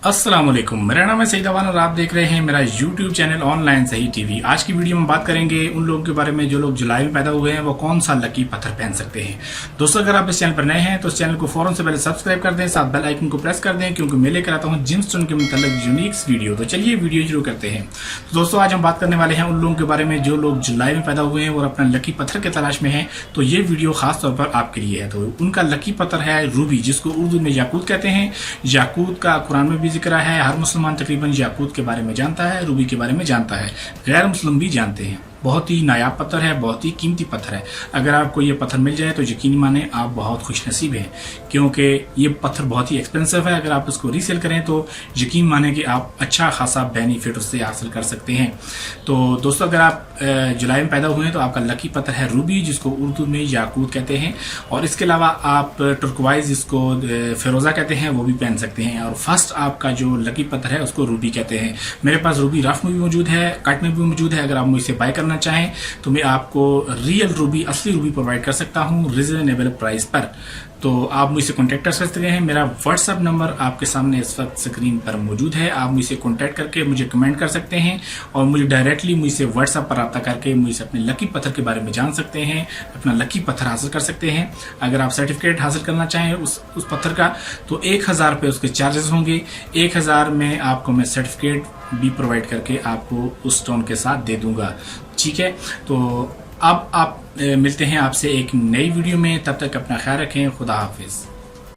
अस्सलाम वालेकुम, मेरा नाम है सईद अवान और आप देख रहे हैं मेरा यूट्यूब चैनल ऑनलाइन सही टीवी। आज की वीडियो में बात करेंगे उन लोगों के बारे में जो लोग जुलाई में पैदा हुए हैं वो कौन सा लकी पत्थर पहन सकते हैं। दोस्तों, अगर आप इस चैनल पर नए हैं तो इस चैनल को फौरन से पहले सब्सक्राइब कर दें, साथ बेल आइकन को प्रेस कर दें क्योंकि मैं लेकर आता हूँ जिम्सटोन के मुतालिक यूनिक वीडियो। तो चलिए वीडियो शुरू करते हैं। तो दोस्तों, आज हम बात करने वाले हैं उन लोगों के बारे में जो लोग जुलाई में पैदा हुए हैं और अपना लकी पत्थर के तलाश में है। तो ये वीडियो खास तौर पर आपके लिए है। तो उनका लकी पत्थर है रूबी, जिसको उर्दू में याकूत कहते हैं। याकूत का कुरान में भी जिक्र है। हर मुसलमान तकरीबन याकूत के बारे में जानता है, रूबी के बारे में जानता है, गैर मुस्लिम भी जानते हैं। बहुत ही नायाब पत्थर है, बहुत ही कीमती पत्थर है। अगर आपको ये पत्थर मिल जाए तो यकीन माने आप बहुत खुशनसीब हैं, क्योंकि ये पत्थर बहुत ही एक्सपेंसिव है। अगर आप इसको रीसेल करें तो यकीन माने कि आप अच्छा खासा बेनिफिट उससे हासिल कर सकते हैं। तो दोस्तों, अगर आप जुलाई में पैदा हुए हैं तो आपका लकी पत्थर है रूबी, जिसको उर्दू में याकूत कहते हैं। और इसके अलावा आप टर्कवाइज, जिसको फिरोजा कहते हैं, वो भी पहन सकते हैं। और फर्स्ट आपका जो लकी पत्थर है उसको रूबी कहते हैं। मेरे पास रूबी रफ में भी मौजूद है, कट में भी मौजूद है। अगर आप मुझसे बाय करना चाहें तो मैं आपको रियल रूबी, असली रूबी प्रोवाइड कर सकता हूं रिजनेबल प्राइस पर। तो आप मुझसे कॉन्टैक्ट कर सकते हैं। मेरा व्हाट्सएप नंबर आपके सामने इस वक्त स्क्रीन पर मौजूद है। आप मुझसे कॉन्टैक्ट करके मुझे कमेंट कर सकते हैं और मुझे डायरेक्टली मुझसे व्हाट्सएप पर रब्ता करके मुझसे अपने लकी पत्थर के बारे में जान सकते हैं, अपना लकी पत्थर हासिल कर सकते हैं। अगर आप सर्टिफिकेट हासिल करना चाहें उस पत्थर का तो 1000 रुपये उसके चार्जेस होंगे। 1000 में आपको मैं सर्टिफिकेट भी प्रोवाइड करके आपको उस स्टोन के साथ दे दूंगा। ठीक है, तो अब आप मिलते हैं आपसे एक नई वीडियो में। तब तक अपना ख्याल रखें। खुदा हाफिज।